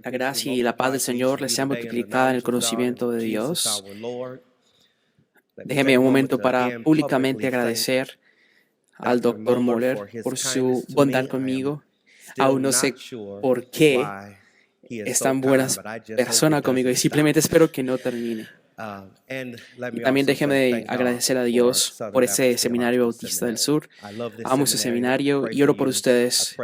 La gracia y la paz del Señor les sea multiplicada en el conocimiento de Dios. Déjeme un momento para públicamente agradecer al Dr. Moller por su bondad conmigo. Aún no sé por qué es tan buena persona conmigo y simplemente espero que no termine. Y también déjeme agradecer a Dios por ese seminario Bautista del Sur. Amo ese seminario y oro por ustedes.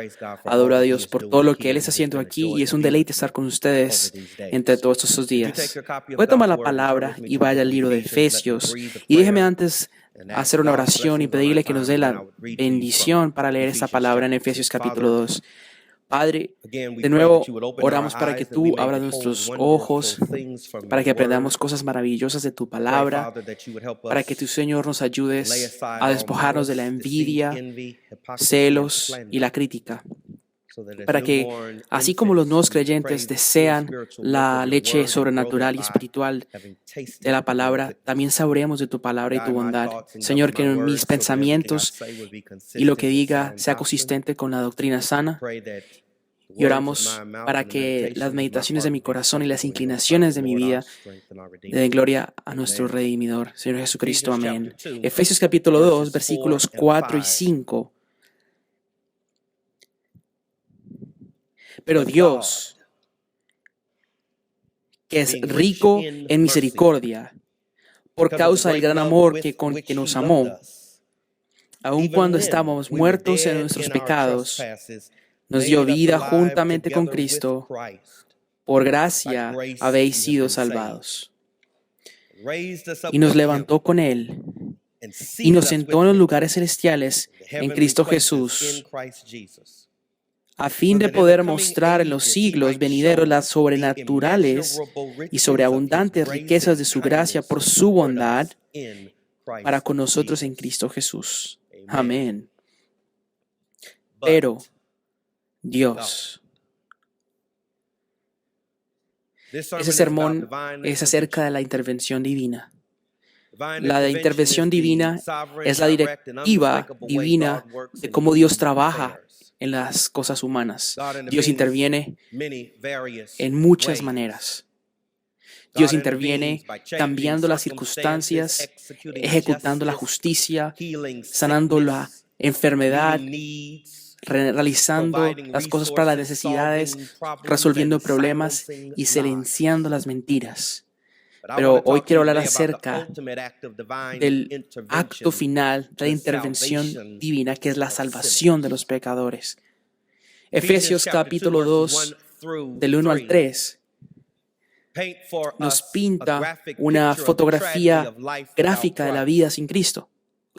Adoro a Dios por todo lo que Él está haciendo aquí y es un deleite estar con ustedes entre todos estos días. Voy a tomar la palabra y vaya al libro de Efesios y déjeme antes hacer una oración y pedirle que nos dé la bendición para leer esta palabra en Efesios capítulo 2. Padre, de nuevo oramos para que tú abras nuestros ojos, para que aprendamos cosas maravillosas de tu palabra, para que tu Señor nos ayudes a despojarnos de la envidia, celos y la crítica, para que así como los nuevos creyentes desean la leche sobrenatural y espiritual de la palabra, también saboreemos de tu palabra y tu bondad. Señor, que mis pensamientos y lo que diga sea consistente con la doctrina sana. Y oramos para que las meditaciones de mi corazón y las inclinaciones de mi vida den gloria a nuestro Redimidor, Señor Jesucristo. Amén. Efesios capítulo 2, versículos 4 y 5. Pero Dios, que es rico en misericordia, por causa del gran amor con que nos amó, aun cuando estábamos muertos en nuestros pecados, nos dio vida juntamente con Cristo. Por gracia habéis sido salvados. Y nos levantó con Él y nos sentó en los lugares celestiales en Cristo Jesús, a fin de poder mostrar en los siglos venideros las sobrenaturales y sobreabundantes riquezas de su gracia por su bondad para con nosotros en Cristo Jesús. Amén. Pero Dios. Ese sermón es acerca de la intervención divina. La intervención divina es la directiva divina de cómo Dios trabaja en las cosas humanas. Dios interviene en muchas maneras. Dios interviene cambiando las circunstancias, ejecutando la justicia, sanando la enfermedad, realizando las cosas para las necesidades, resolviendo problemas y silenciando las mentiras. Pero hoy quiero hablar acerca del acto final de la intervención divina, que es la salvación de los pecadores. Efesios capítulo 2, del 1 al 3, nos pinta una fotografía gráfica de la vida sin Cristo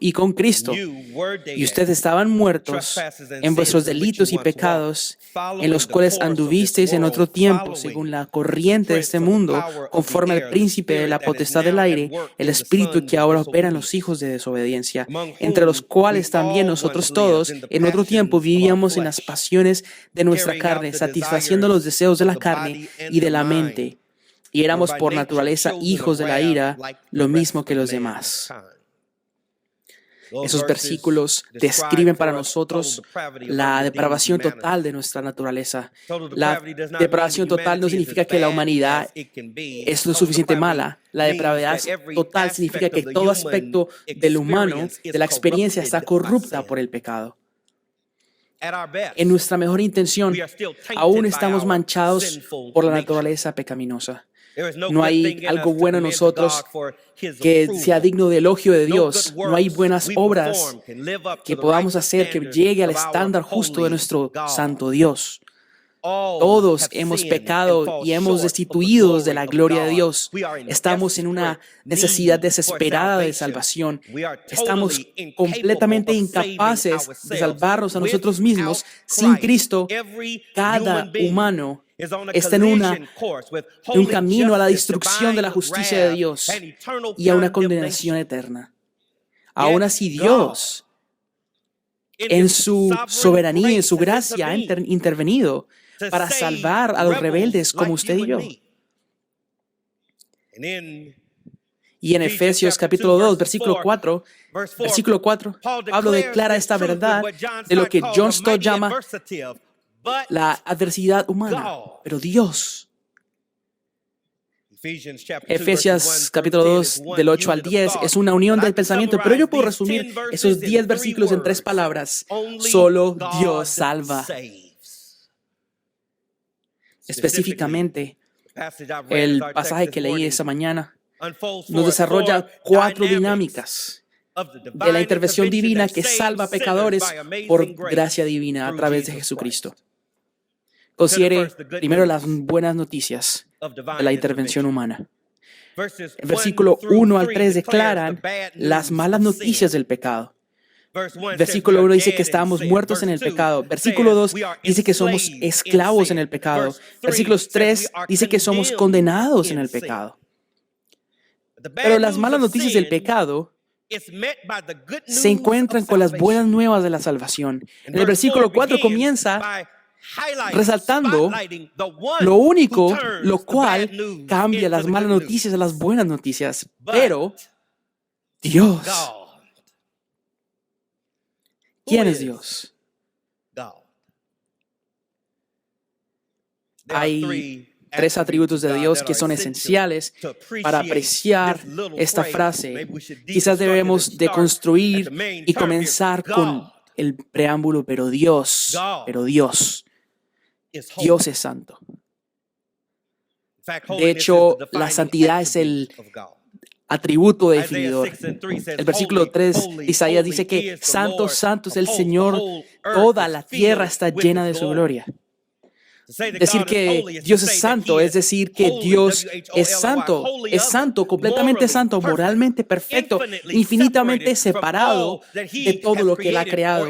y con Cristo. Y ustedes estaban muertos en vuestros delitos y pecados, en los cuales anduvisteis en otro tiempo, según la corriente de este mundo, conforme al príncipe de la potestad del aire, el espíritu que ahora opera en los hijos de desobediencia, entre los cuales también nosotros todos, en otro tiempo, vivíamos en las pasiones de nuestra carne, satisfaciendo los deseos de la carne y de la mente, y éramos por naturaleza hijos de la ira, lo mismo que los demás. Esos versículos describen para nosotros la depravación total de nuestra naturaleza. La depravación total no significa que la humanidad es lo suficiente mala. La depravidad total significa que todo aspecto del humano, de la experiencia, está corrupta por el pecado. En nuestra mejor intención, aún estamos manchados por la naturaleza pecaminosa. No hay algo bueno en nosotros que sea digno de elogio de Dios. No hay buenas obras que podamos hacer que llegue al estándar justo de nuestro santo Dios. Todos hemos pecado y hemos destituidos de la gloria de Dios. Estamos en una necesidad desesperada de salvación. Estamos completamente incapaces de salvarnos a nosotros mismos. Sin Cristo, cada humano está en un camino a la destrucción de la justicia de Dios y a una condenación eterna. Aún así, Dios, en su soberanía y en su gracia, ha intervenido para salvar a los rebeldes como usted y yo. Y en Efesios capítulo 2, versículo 4, Pablo declara esta verdad de lo que John Stott llama la adversidad humana, pero Dios. Efesios capítulo 2, del 8 al 10, es una unión del pensamiento, pero yo puedo resumir esos 10 versículos en 3 palabras. Solo Dios salva. Específicamente, el pasaje que leí esa mañana nos desarrolla 4 dinámicas de la intervención divina que salva a pecadores por gracia divina a través de Jesucristo. Considere primero las buenas noticias de la intervención humana. El versículo 1 al 3 declaran las malas noticias del pecado. Versículo 1 dice que estábamos muertos en el pecado. Versículo 2 dice que somos esclavos en el pecado. Versículo 3 dice que somos condenados en el pecado. Pero las malas noticias del pecado se encuentran con las buenas nuevas de la salvación. En el versículo 4 comienza resaltando lo único, lo cual cambia las malas noticias a las buenas noticias. Pero Dios. ¿Quién es Dios? Hay 3 atributos de Dios que son esenciales para apreciar esta frase. Quizás debemos de construir y comenzar con el preámbulo, pero Dios es santo. De hecho, la santidad es el atributo definidor. El versículo 3 de Isaías dice que santo, santo es el Señor, toda la tierra está llena de su gloria. Decir que Dios es santo es decir que Dios es santo, completamente santo, moralmente perfecto, infinitamente separado de todo lo que Él ha creado.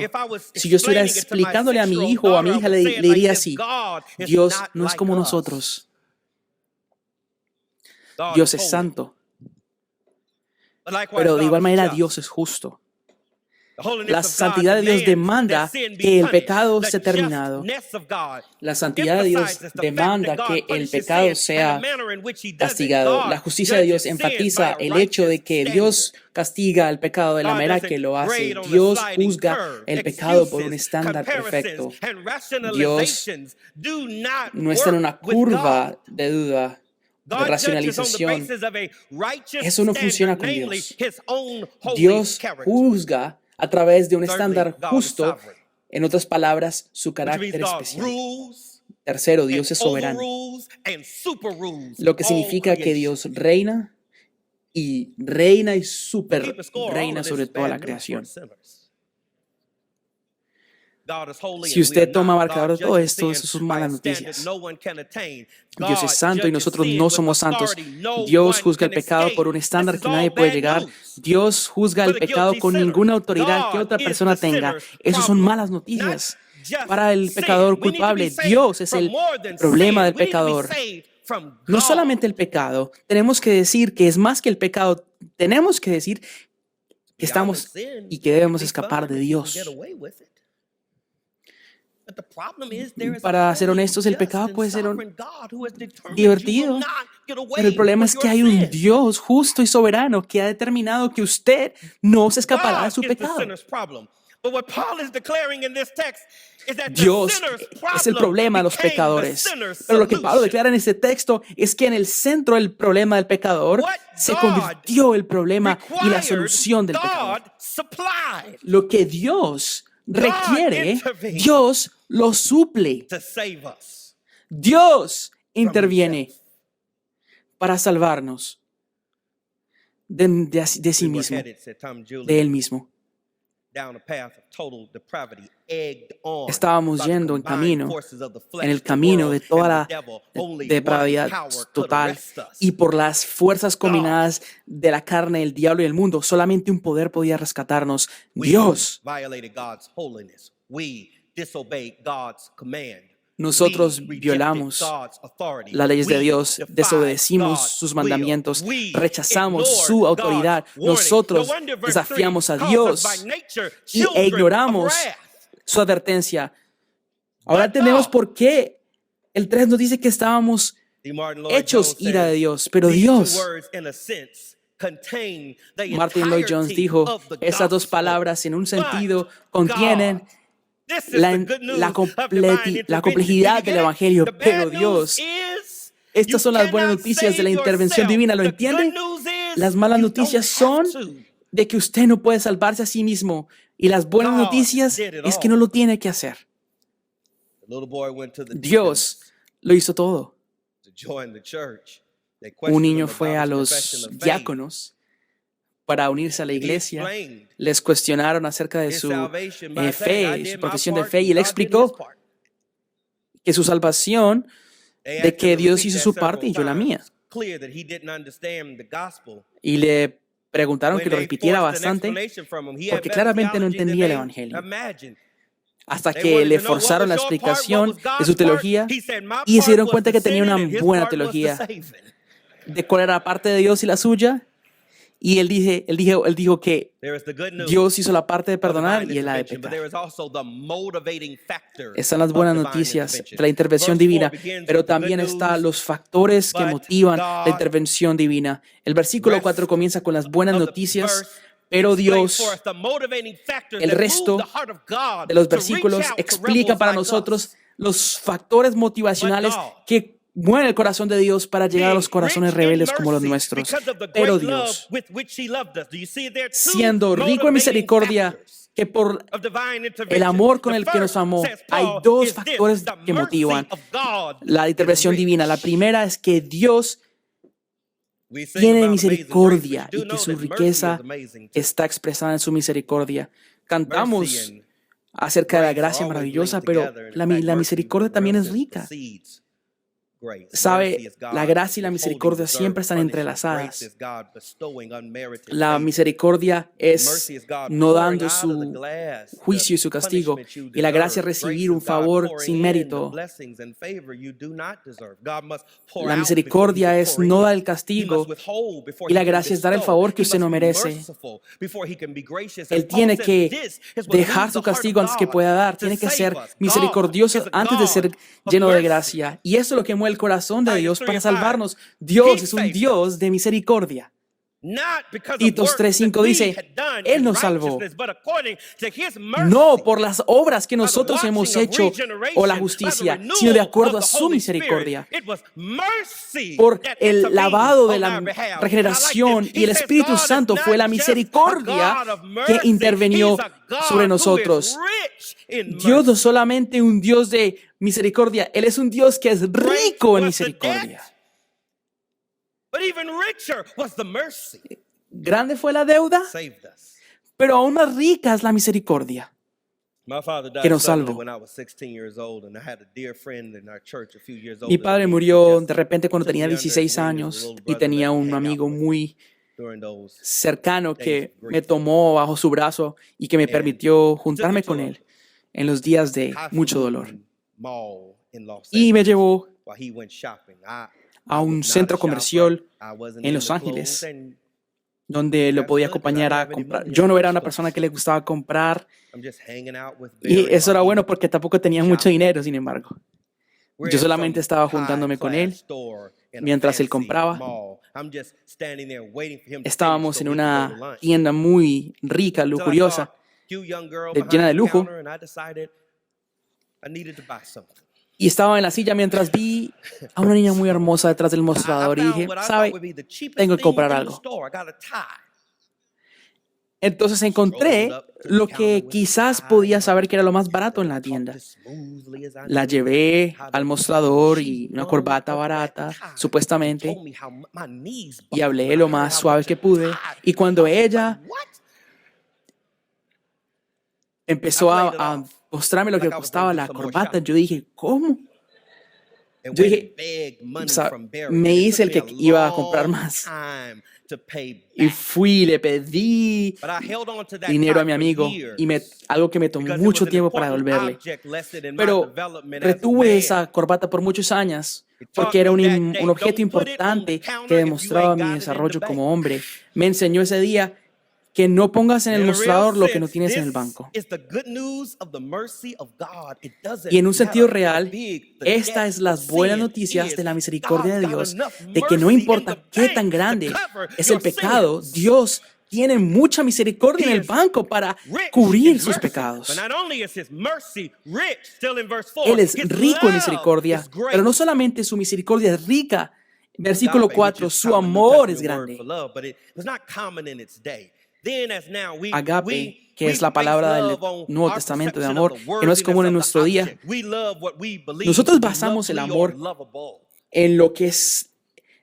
Si yo estuviera explicándole a mi hijo o a mi hija, le diría así: Dios no es como nosotros. Dios es santo. Pero de igual manera Dios es justo. La santidad de Dios demanda que el pecado sea terminado. La santidad de Dios demanda que el pecado sea castigado. La justicia de Dios enfatiza el hecho de que Dios castiga el pecado de la manera que lo hace. Dios juzga el pecado por un estándar perfecto. Dios no está en una curva de duda, de racionalización. Eso no funciona con Dios. Dios juzga a través de un estándar justo, en otras palabras, su carácter especial. Tercero, Dios es soberano, lo que significa que Dios reina y super reina sobre toda la creación. Si usted toma marcador de todo esto, eso son malas noticias. Dios es santo y nosotros no somos santos. Dios juzga el pecado por un estándar que nadie puede llegar. Dios juzga el pecado con ninguna autoridad que otra persona tenga. Eso son malas noticias para el pecador culpable. Dios es el problema del pecador. No solamente el pecado. Tenemos que decir que es más que el pecado. Tenemos que decir que estamos y que debemos escapar de Dios. Para ser honestos, el pecado puede ser divertido, pero el problema es que hay un Dios justo y soberano que ha determinado que usted no se escapará de su pecado. Dios es el problema de los pecadores. Pero lo que Pablo declara en este texto es que en el centro del problema del pecador se convirtió el problema y la solución del pecador. Lo que Dios requiere, Dios lo suple. Dios interviene para salvarnos de sí mismo, de Él mismo. Estábamos yendo en el camino de toda la depravidad total, y por las fuerzas combinadas de la carne, el diablo y el mundo, solamente un poder podía rescatarnos: Dios. Nosotros violamos las leyes de Dios, desobedecimos sus mandamientos, rechazamos su autoridad. Nosotros desafiamos a Dios e ignoramos su advertencia. Ahora entendemos por qué el 3 nos dice que estábamos hechos ira de Dios, pero Dios. Martin Lloyd-Jones dijo, esas 2 palabras en un sentido contienen la complejidad del Evangelio. Pero Dios, estas son las buenas noticias de la intervención divina, ¿lo entiende? Las malas noticias son de que usted no puede salvarse a sí mismo. Y las buenas noticias es que no lo tiene que hacer. Dios lo hizo todo. Un niño fue a los diáconos para unirse a la iglesia. Les cuestionaron acerca de su fe, su profesión de fe, y él explicó que su salvación, de que Dios hizo su parte y yo la mía. Y le preguntaron que lo repitiera bastante porque claramente no entendía el Evangelio. Hasta que le forzaron la explicación de su teología y se dieron cuenta que tenía una buena teología de cuál era la parte de Dios y la suya. Y él dijo que Dios hizo la parte de perdonar y él la de pecar. Esas son las buenas noticias de la intervención divina, pero también están los factores que motivan la intervención divina. El versículo 4 comienza con las buenas noticias, pero Dios, el resto de los versículos, explica para nosotros los factores motivacionales que mueve el corazón de Dios para llegar a los corazones rebeldes como los nuestros. Pero Dios, siendo rico en misericordia, que por el amor con el que nos amó, hay dos factores que motivan la intervención divina. La primera es que Dios tiene misericordia y que su riqueza está expresada en su misericordia. Cantamos acerca de la gracia maravillosa, pero la misericordia también es rica. Sabe, la gracia y la misericordia siempre están entrelazadas. La misericordia es no dando su juicio y su castigo, y la gracia es recibir un favor sin mérito. La misericordia es no dar el castigo, y la gracia es dar el favor que usted no merece. Él tiene que dejar su castigo antes que pueda dar. Tiene que ser misericordioso antes de ser lleno de gracia. Y eso es lo que mueve el corazón de Dios para salvarnos. Dios es un Dios de misericordia. Titos 3:5 dice, Él nos salvó, no por las obras que nosotros hemos hecho o la justicia, sino de acuerdo a su misericordia. Por el lavado de la regeneración y el Espíritu Santo fue la misericordia que intervenió sobre nosotros. Dios no es solamente un Dios de misericordia, Él es un Dios que es rico en misericordia. Grande fue la deuda, pero aún más rica es la misericordia que nos salvó. Mi padre murió de repente cuando tenía 16 años y tenía un amigo muy cercano que me tomó bajo su brazo y que me permitió juntarme con él en los días de mucho dolor. Y me llevó a un centro comercial en Los Ángeles, donde lo podía acompañar a comprar. Yo no era una persona que le gustaba comprar, y eso era bueno porque tampoco tenía mucho dinero, sin embargo. Yo solamente estaba juntándome con él mientras él compraba. Estábamos en una tienda muy rica, lujuriosa, llena de lujo. Y estaba en la silla mientras vi a una niña muy hermosa detrás del mostrador y dije, ¿sabe? Tengo que comprar algo. Entonces encontré lo que quizás podía saber que era lo más barato en la tienda. La llevé al mostrador y una corbata barata, supuestamente, y hablé lo más suave que pude. Y cuando ella empezó a mostrarme lo que costaba la corbata, yo dije, ¿cómo? Yo dije, me hice el que iba a comprar más. Y fui y le pedí dinero a mi amigo, y algo que me tomó mucho tiempo para devolverle. Pero retuve esa corbata por muchos años porque era un objeto importante que demostraba mi desarrollo como hombre. Me enseñó ese día que no pongas en el mostrador lo que no tienes en el banco. Y en un sentido real, estas es las buenas noticias de la misericordia de Dios, de que no importa qué tan grande es el pecado, Dios tiene mucha misericordia en el banco para cubrir sus pecados. Él es rico en misericordia, pero no solamente su misericordia es rica. Versículo 4, su amor es grande. Agape, que es la palabra del Nuevo Testamento de amor, que no es común en nuestro día. Nosotros basamos el amor en lo que es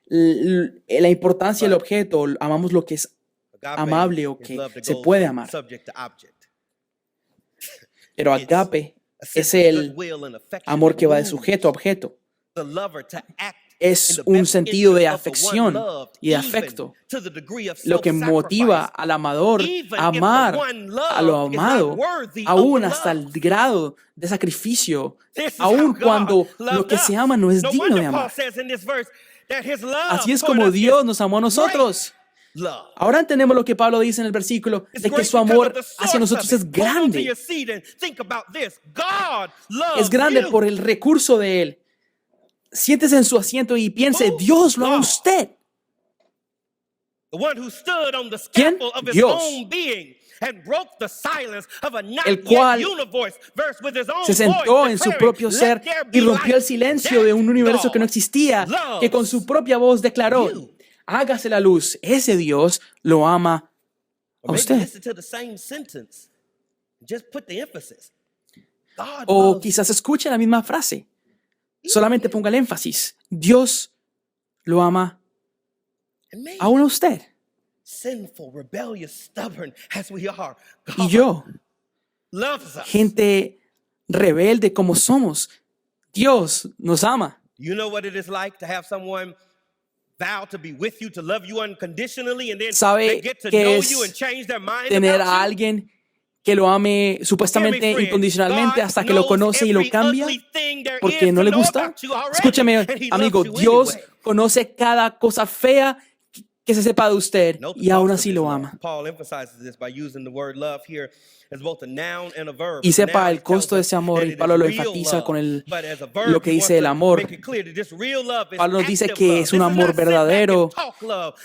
la importancia del objeto. Amamos lo que es amable o que se puede amar. Pero agape es el amor que va de sujeto a objeto. Es un sentido de afección y de afecto, lo que motiva al amador a amar a lo amado, aún hasta el grado de sacrificio, aún cuando lo que se ama no es digno de amar. Así es como Dios nos amó a nosotros. Ahora entendemos lo que Pablo dice en el versículo, de que su amor hacia nosotros es grande. Es grande por el recurso de Él. Siéntese en su asiento y piense, Dios lo ama a usted. ¿Quién? Dios. El cual se sentó en su propio ser y rompió el silencio de un universo que no existía, que con su propia voz declaró, hágase la luz. Ese Dios lo ama a usted. O quizás escuche la misma frase. Solamente ponga el énfasis. Dios lo ama aún a usted. Y yo, gente rebelde como somos, Dios nos ama. ¿Sabe qué es tener a alguien que lo ame supuestamente incondicionalmente hasta que lo conoce y lo cambia porque no le gusta? Escúchame, amigo, Dios conoce cada cosa fea que se sepa de usted y aún así lo ama. Y sepa el costo de ese amor, y Pablo lo enfatiza con lo que dice el amor. Pablo nos dice que es un amor verdadero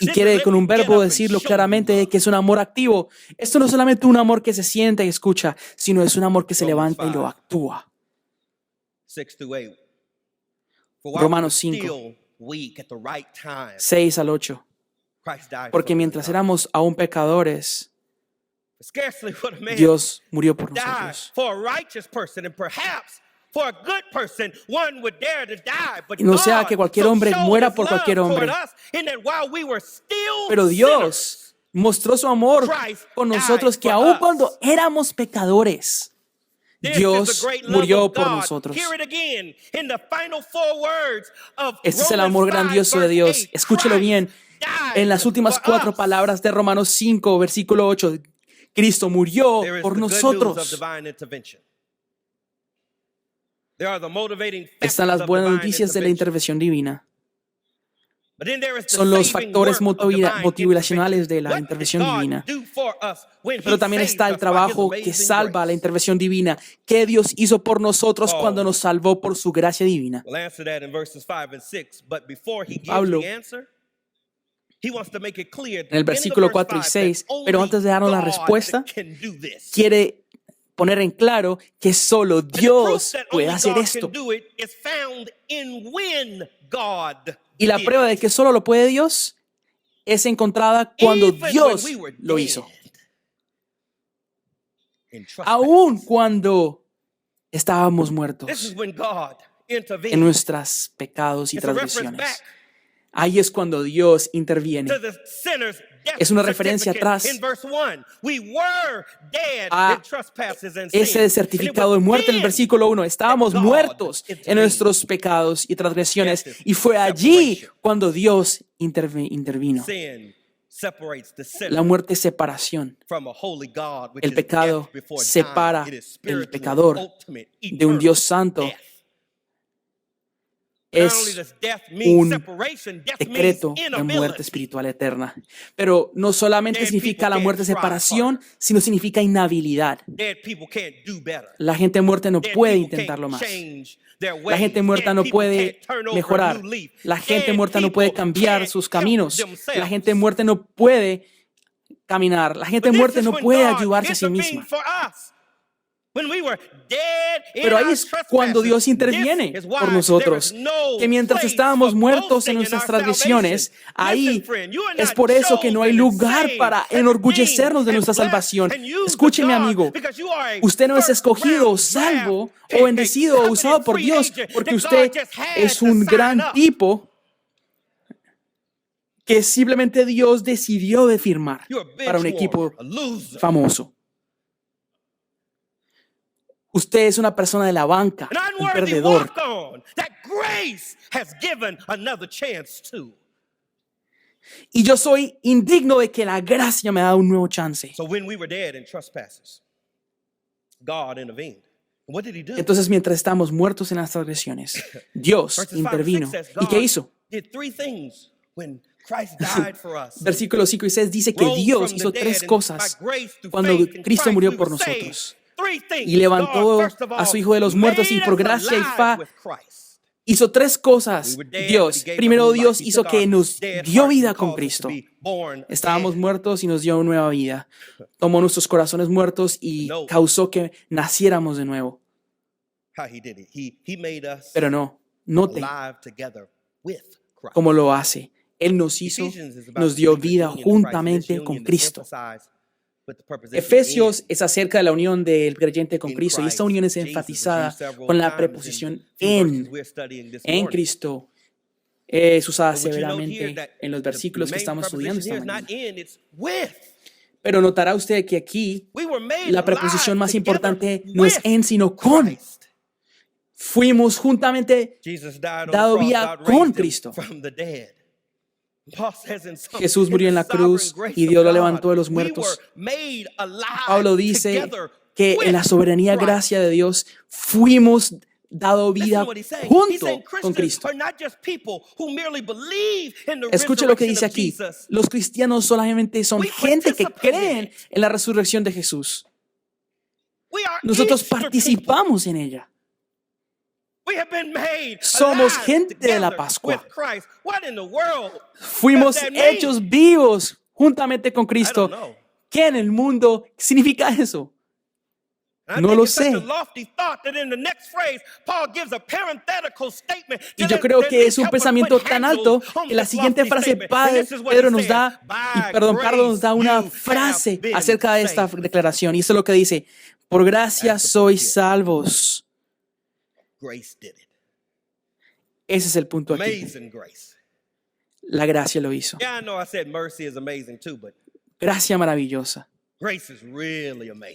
y quiere con un verbo decirlo claramente, que es un amor activo. Esto no es solamente un amor que se siente y escucha, sino es un amor que se levanta y lo actúa. Romanos 5, 6 al 8. Porque mientras éramos aún pecadores, Dios murió por nosotros. No sea que cualquier hombre muera por cualquier hombre. Pero Dios mostró su amor con nosotros, que aun cuando éramos pecadores, Dios murió por nosotros. Este es el amor grandioso de Dios. Escúchelo bien. En las últimas 4 palabras de Romanos 5, versículo 8, Cristo murió por nosotros. Están las buenas noticias de la intervención divina. Son los factores motivacionales de la intervención divina. Pero también está el trabajo que salva la intervención divina, que Dios hizo por nosotros cuando nos salvó por su gracia divina. Pablo, en el versículo 4 y 6, pero antes de darnos la respuesta, quiere poner en claro que solo Dios puede hacer esto. Y la prueba de que solo lo puede Dios es encontrada cuando Dios lo hizo. Aún cuando estábamos muertos en nuestros pecados y transgresiones. Ahí es cuando Dios interviene. Es una referencia atrás a ese certificado de muerte en el versículo 1. Estábamos muertos en nuestros pecados y transgresiones, y fue allí cuando Dios intervino. La muerte es separación. El pecado separa el pecador de un Dios santo. Es un decreto de muerte espiritual eterna. Pero no solamente significa la muerte de separación, sino significa inhabilidad. La gente muerta no puede intentarlo más. La gente muerta no puede mejorar. La gente muerta no puede cambiar sus caminos. La gente muerta no puede caminar. La gente muerta no puede ayudarse a sí misma. Pero ahí es cuando Dios interviene por nosotros, que mientras estábamos muertos en nuestras transgresiones, ahí es por eso que no hay lugar para enorgullecernos de nuestra salvación. Escúcheme, amigo, usted no es escogido, salvo o bendecido o usado por Dios porque usted es un gran tipo que simplemente Dios decidió de firmar para un equipo famoso. Usted es una persona de la banca, un perdedor. Y yo soy indigno de que la gracia me ha dado un nuevo chance. Entonces, mientras estamos muertos en las transgresiones, Dios intervino. ¿Y qué hizo? Versículos 5 y 6 dice que Dios hizo 3 cosas cuando Cristo murió por nosotros. Y levantó a su Hijo de los muertos y por gracia y fe hizo 3 cosas. Dios, primero Dios hizo que nos dio vida con Cristo. Estábamos muertos y nos dio nueva vida. Tomó nuestros corazones muertos y causó que naciéramos de nuevo. Pero no, note cómo lo hace. Él nos hizo, nos dio vida juntamente con Cristo. Efesios es acerca de la unión del creyente con Cristo y esta unión es enfatizada con la preposición en Cristo. Es usada severamente en los versículos que estamos estudiando esta mañana. Pero notará usted que aquí la preposición más importante no es en, sino con. Fuimos juntamente dado vida con Cristo. Jesús murió en la cruz y Dios lo levantó de los muertos. Pablo dice que en la soberanía gracia de Dios fuimos dado vida junto con Cristo. Escuche lo que dice aquí. Los cristianos solamente son gente que creen en la resurrección de Jesús. Nosotros participamos en ella. Somos gente de la Pascua. Fuimos hechos vivos juntamente con Cristo. ¿Qué en el mundo significa eso? No lo sé. Y yo creo que es un pensamiento tan alto que la siguiente frase Pedro nos da una frase acerca de esta declaración. Y eso es lo que dice: por gracia sois salvos. Ese es el punto aquí. La gracia lo hizo. Gracia maravillosa.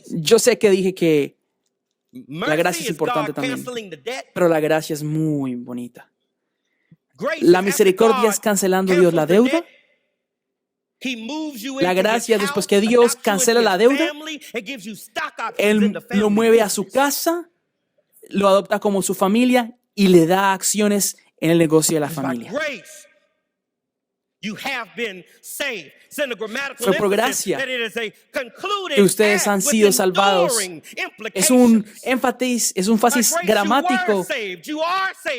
Yo sé que dije que la gracia es importante también, pero la gracia es muy bonita. La misericordia es cancelando Dios la deuda. La gracia, después que Dios cancela la deuda, Él lo mueve a su casa, lo adopta como su familia y le da acciones en el negocio de la familia. Fue por gracia que ustedes han sido salvados. Es un énfasis gramático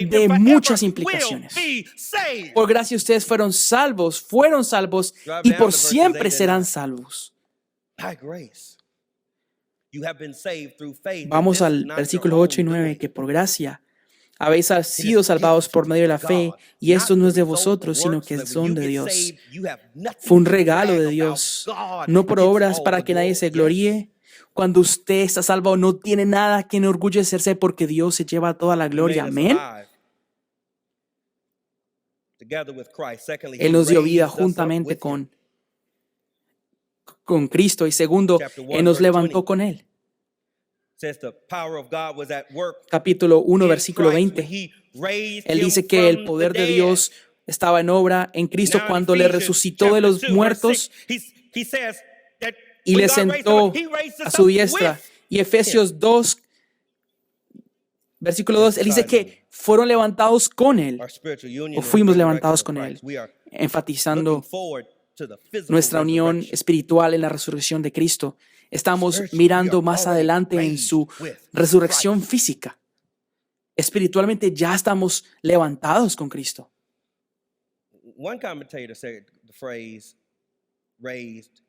de muchas implicaciones. Por gracia ustedes fueron salvos y por siempre serán salvos. Vamos al versículo 8 y 9, que por gracia habéis sido salvados por medio de la fe, y esto no es de vosotros, sino que son de Dios. Fue un regalo de Dios, no por obras para que nadie se gloríe. Cuando usted está salvado, no tiene nada que enorgullecerse porque Dios se lleva toda la gloria. Amén. Él nos dio vida juntamente con Cristo, y segundo, Él nos levantó con Él. Capítulo 1, versículo 20. Él dice que el poder de Dios estaba en obra en Cristo cuando le resucitó de los muertos y le sentó a su diestra. Y Efesios 2, versículo 2, él dice que fueron levantados con Él, o fuimos levantados con Él, enfatizando nuestra unión espiritual en la resurrección de Cristo. Estamos mirando más adelante en su resurrección física. Espiritualmente ya estamos levantados con Cristo. One commentator said the phrase raised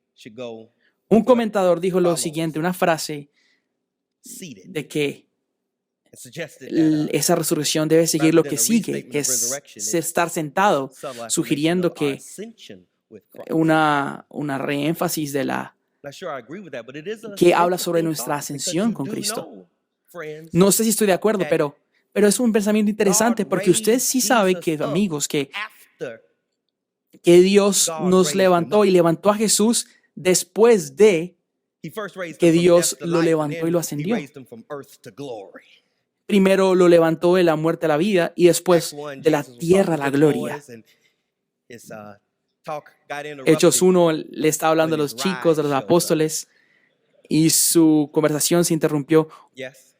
Un comentador dijo lo siguiente, una frase de que esa resurrección debe seguir lo que sigue, que es estar sentado, sugiriendo que una reénfasis de que habla sobre nuestra ascensión con Cristo. No sé si estoy de acuerdo, pero es un pensamiento interesante porque usted sí sabe que, amigos, que Dios nos levantó y levantó a Jesús después de que Dios lo levantó y lo ascendió. Primero lo levantó de la muerte a la vida y después de la tierra a la gloria. Hechos 1 le estaba hablando a los chicos, a los apóstoles, y su conversación se interrumpió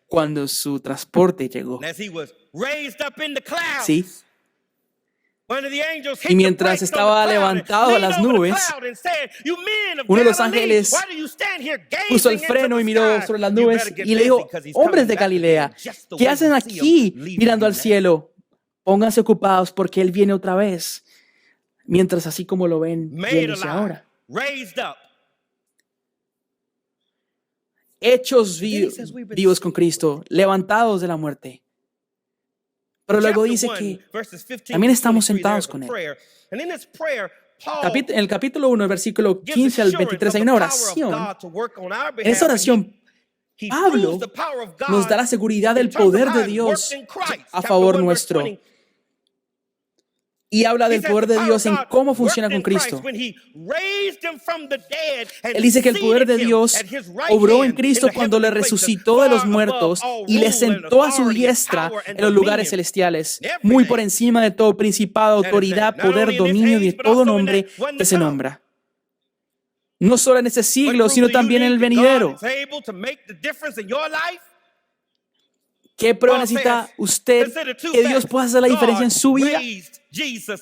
cuando su transporte llegó. Sí. Y mientras estaba levantado a las nubes, uno de los ángeles puso el freno y miró sobre las nubes y le dijo: hombres de Galilea, ¿qué hacen aquí mirando al cielo? Pónganse ocupados porque Él viene otra vez. Mientras así como lo ven, viene ahora. Hechos vivos con Cristo, levantados de la muerte. Pero luego dice que también estamos sentados con Él. En el capítulo 1, versículo 15 al 23, hay una oración. En esa oración, Pablo nos da la seguridad del poder de Dios a favor nuestro. Y habla del poder de Dios en cómo funciona con Cristo. Él dice que el poder de Dios obró en Cristo cuando le resucitó de los muertos y le sentó a su diestra en los lugares celestiales, muy por encima de todo principado, autoridad, poder, dominio y de todo nombre que se nombra. No solo en este siglo, sino también en el venidero. ¿Qué prueba necesita usted que Dios pueda hacer la diferencia en su vida?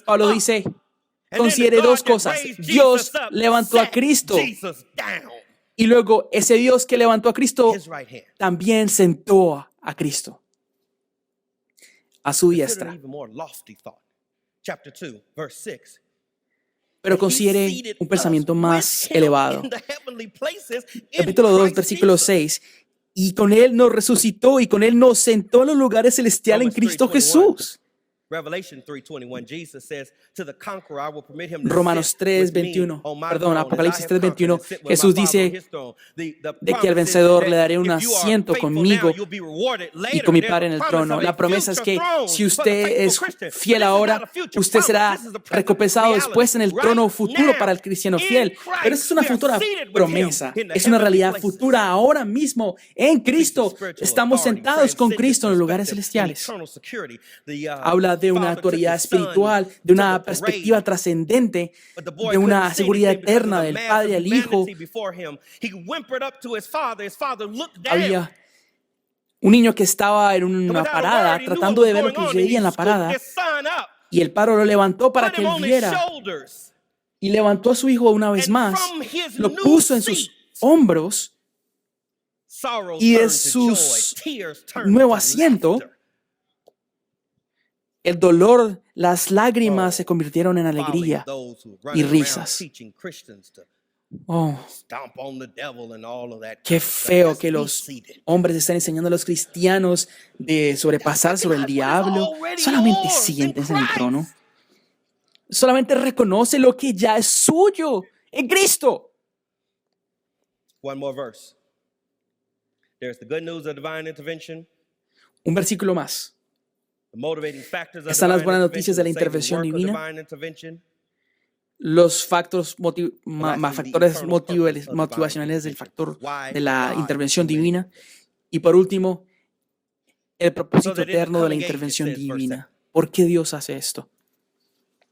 Pablo dice, considere dos cosas. Dios levantó a Cristo y luego ese Dios que levantó a Cristo también sentó a Cristo a su diestra. Pero considere un pensamiento más elevado. Capítulo 2, versículo 6. Y con Él nos resucitó y con Él nos sentó en los lugares celestiales en Cristo Jesús. Romanos 3:21, perdón, Apocalipsis 3:21, Jesús dice de que al vencedor le daré un asiento conmigo y con mi Padre en el trono. La promesa es que si usted es fiel ahora, usted será recompensado después en el trono futuro para el cristiano fiel. Pero esa es una futura promesa, es una realidad futura ahora mismo en Cristo. Estamos sentados con Cristo en los lugares celestiales. Habla de una autoridad espiritual, de una perspectiva trascendente, de una seguridad eterna del Padre al Hijo. Había un niño que estaba en una parada tratando de ver lo que sucedía en la parada y el padre lo levantó para que él viera y levantó a su hijo una vez más, lo puso en sus hombros y de su nuevo asiento el dolor, las lágrimas se convirtieron en alegría y risas. Oh, qué feo que los hombres están enseñando a los cristianos de sobrepasar sobre el diablo. Solamente siéntense en el trono. Solamente reconoce lo que ya es suyo en Cristo. Un versículo más. Están las buenas noticias de la intervención divina, los factores motivacionales del factor de la intervención divina y por último, el propósito eterno de la intervención divina. ¿Por qué Dios hace esto?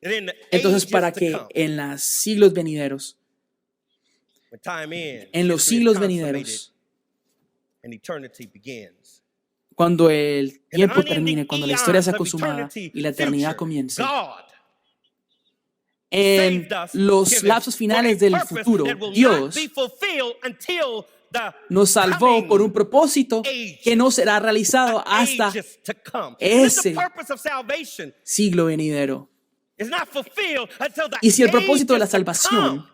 Entonces, para que en los siglos venideros, cuando el tiempo termine, cuando la historia sea consumada y la eternidad comience, en los lapsos finales del futuro, Dios nos salvó por un propósito que no será realizado hasta ese siglo venidero. Y si el propósito de la salvación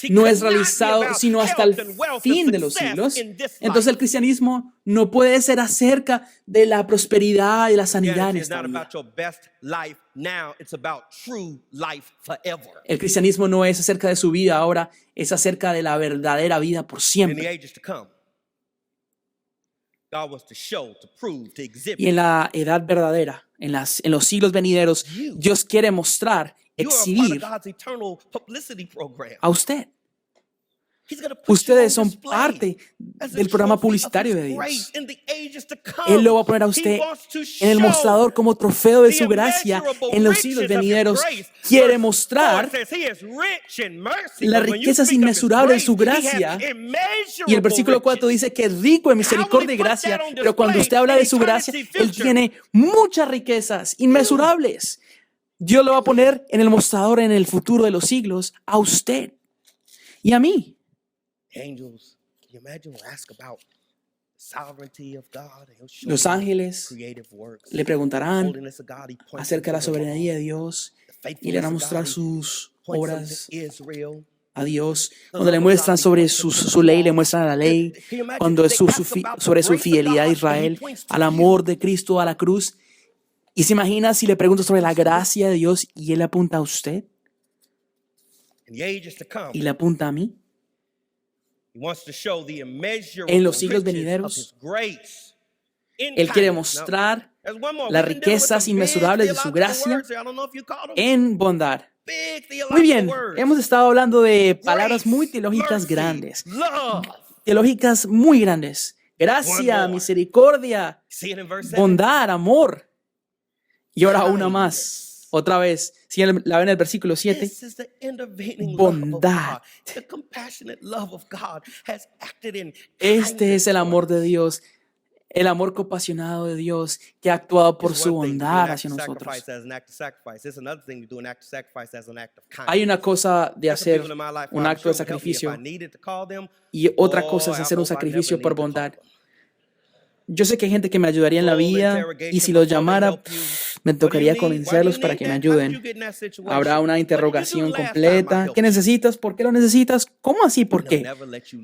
no es realizado sino hasta el fin de los siglos, entonces el cristianismo no puede ser acerca de la prosperidad y la sanidad en esta vida. El cristianismo no es acerca de su vida ahora, es acerca de la verdadera vida por siempre. Y en la edad verdadera, en los siglos venideros, Dios quiere mostrar, exhibir a usted. Ustedes son parte del programa publicitario de Dios. Él lo va a poner a usted en el mostrador como trofeo de su gracia en los siglos venideros. Quiere mostrar las riquezas inmensurables de su gracia. Y el versículo 4 dice que es rico en misericordia y gracia, pero cuando usted habla de su gracia, Él tiene muchas riquezas inmensurables. Dios lo va a poner en el mostrador en el futuro de los siglos a usted y a mí. Los ángeles le preguntarán acerca de la soberanía de Dios y le van a mostrar sus obras a Dios. Cuando le muestran sobre su ley, le muestran a la ley. Cuando es sobre su fidelidad a Israel, al amor de Cristo a la cruz. ¿Y se imagina si le pregunto sobre la gracia de Dios y Él le apunta a usted? ¿Y le apunta a mí? En los siglos venideros, Él quiere mostrar las riquezas inmensurables de su gracia en bondad. Muy bien, hemos estado hablando de palabras muy teológicas grandes. Teológicas muy grandes. Gracia, misericordia, bondad, amor. Y ahora una más. Otra vez, si la ven en el versículo 7, bondad. Este es el amor de Dios, el amor compasionado de Dios que ha actuado por su bondad hacia nosotros. Hay una cosa de hacer un acto de sacrificio y otra cosa es hacer un sacrificio por bondad. Yo sé que hay gente que me ayudaría en la vida y si los llamara, me tocaría convencerlos para que me ayuden. Habrá una interrogación completa. ¿Qué necesitas? ¿Por qué lo necesitas? ¿Cómo así? ¿Por qué?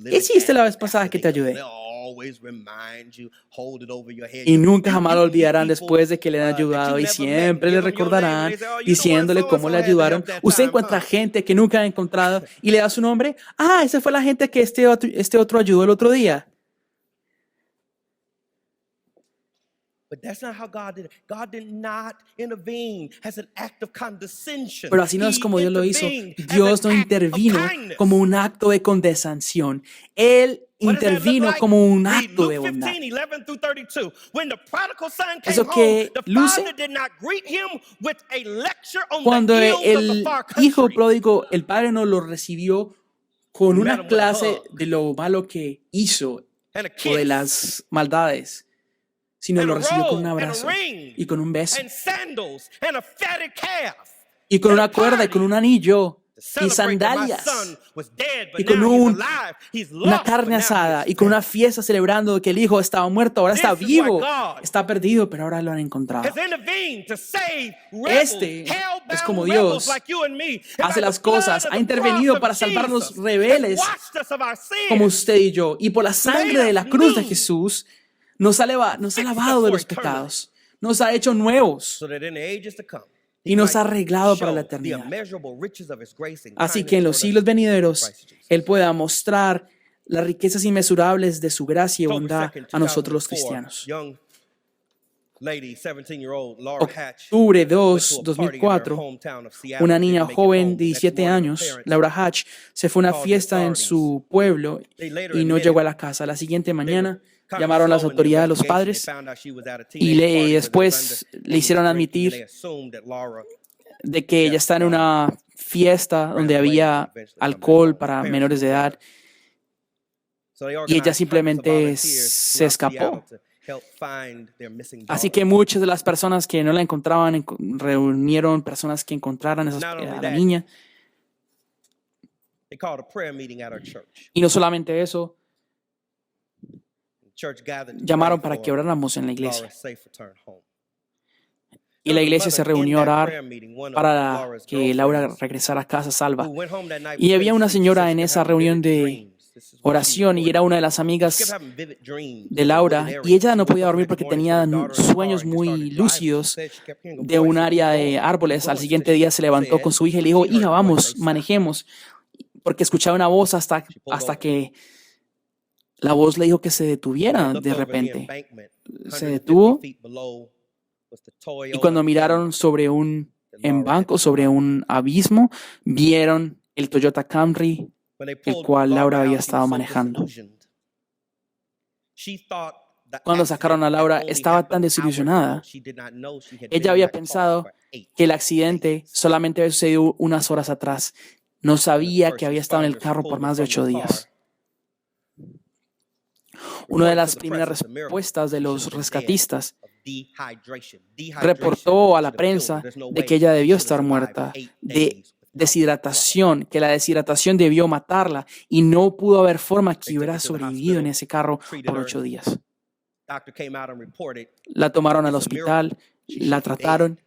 ¿Qué hiciste la vez pasada que te ayudé? Y nunca jamás lo olvidarán después de que le han ayudado y siempre le recordarán diciéndole cómo le ayudaron. Usted encuentra gente que nunca ha encontrado y le da su nombre. Ah, esa fue la gente que este otro ayudó el otro día. Pero así no es como Dios lo hizo. Dios no intervino como un acto de condescensión. Él intervino como un acto de bondad. Eso que luce cuando el hijo pródigo, el padre no lo recibió con una clase de lo malo que hizo o de las maldades, sino lo recibió con un abrazo y con un beso y con una cuerda y con un anillo y sandalias y con una carne asada y con una fiesta celebrando que el hijo estaba muerto, ahora está vivo, está perdido, pero ahora lo han encontrado. Este es como Dios hace las cosas, ha intervenido para salvar a los rebeldes como usted y yo, y por la sangre de la cruz de Jesús nos ha lavado de los pecados, nos ha hecho nuevos y nos ha arreglado para la eternidad. Así que en los siglos venideros, Él pueda mostrar las riquezas inmensurables de su gracia y bondad a nosotros los cristianos. Octubre 2, 2004, una niña joven de 17 años, Laura Hatch, se fue a una fiesta en su pueblo y no llegó a la casa. La siguiente mañana llamaron a las autoridades, los padres, y después le hicieron admitir de que ella está en una fiesta donde había alcohol para menores de edad y ella simplemente se escapó. Así que muchas de las personas que no la encontraban reunieron personas que encontraran a la niña. Y no solamente eso, llamaron para que oráramos en la iglesia. y la iglesia se reunió a orar para que Laura regresara a casa salva. Y había una señora en esa reunión de oración y era una de las amigas de Laura y ella no podía dormir porque tenía sueños muy lúcidos de un área de árboles. Al siguiente día se levantó con su hija y le dijo, hija, vamos, manejemos, porque escuchaba una voz hasta que la voz le dijo que se detuviera de repente. Se detuvo y cuando miraron sobre un embanco, sobre un abismo, vieron el Toyota Camry, el cual Laura había estado manejando. Cuando sacaron a Laura, estaba tan desilusionada. Ella había pensado que el accidente solamente había sucedido unas horas atrás. No sabía que había estado en el carro por más de 8 días. Una de las primeras respuestas de los rescatistas reportó a la prensa de que ella debió estar muerta de deshidratación, que la deshidratación debió matarla y no pudo haber forma que hubiera sobrevivido en ese carro por 8 días. La tomaron al hospital, la trataron.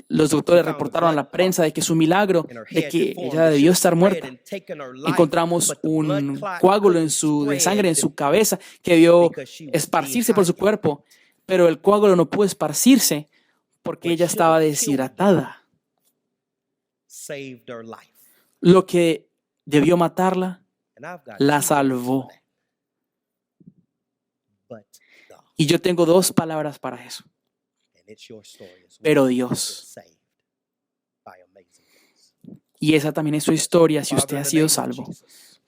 Los doctores reportaron a la prensa de que es un milagro, de que ella debió estar muerta. Encontramos un coágulo de sangre en su cabeza que debió esparcirse por su cuerpo, pero el coágulo no pudo esparcirse porque ella estaba deshidratada. Lo que debió matarla, la salvó. Y yo tengo 2 palabras para eso. Pero Dios. Y esa también es su historia si usted ha sido salvo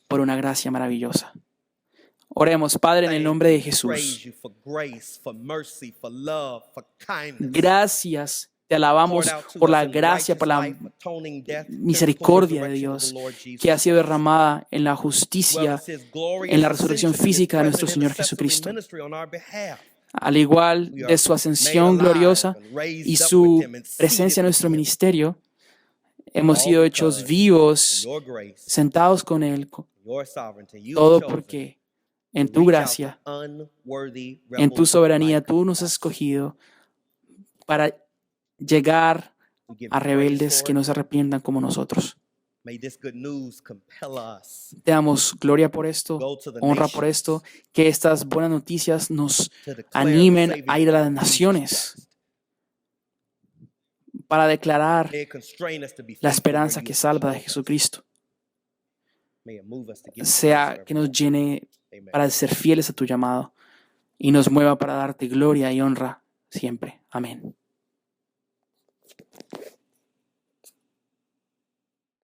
por una gracia maravillosa. Oremos, Padre, en el nombre de Jesús. Gracias, te alabamos por la gracia, por la misericordia de Dios que ha sido derramada en la justicia, en la resurrección física de nuestro Señor Jesucristo. Al igual de su ascensión gloriosa y su presencia en nuestro ministerio, hemos sido hechos vivos, sentados con Él, todo porque en tu gracia, en tu soberanía, tú nos has escogido para llegar a rebeldes que no se arrepientan como nosotros. Te damos gloria por esto, honra por esto, que estas buenas noticias nos animen a ir a las naciones para declarar la esperanza que salva de Jesucristo. Sea que nos llene para ser fieles a tu llamado y nos mueva para darte gloria y honra siempre. Amén.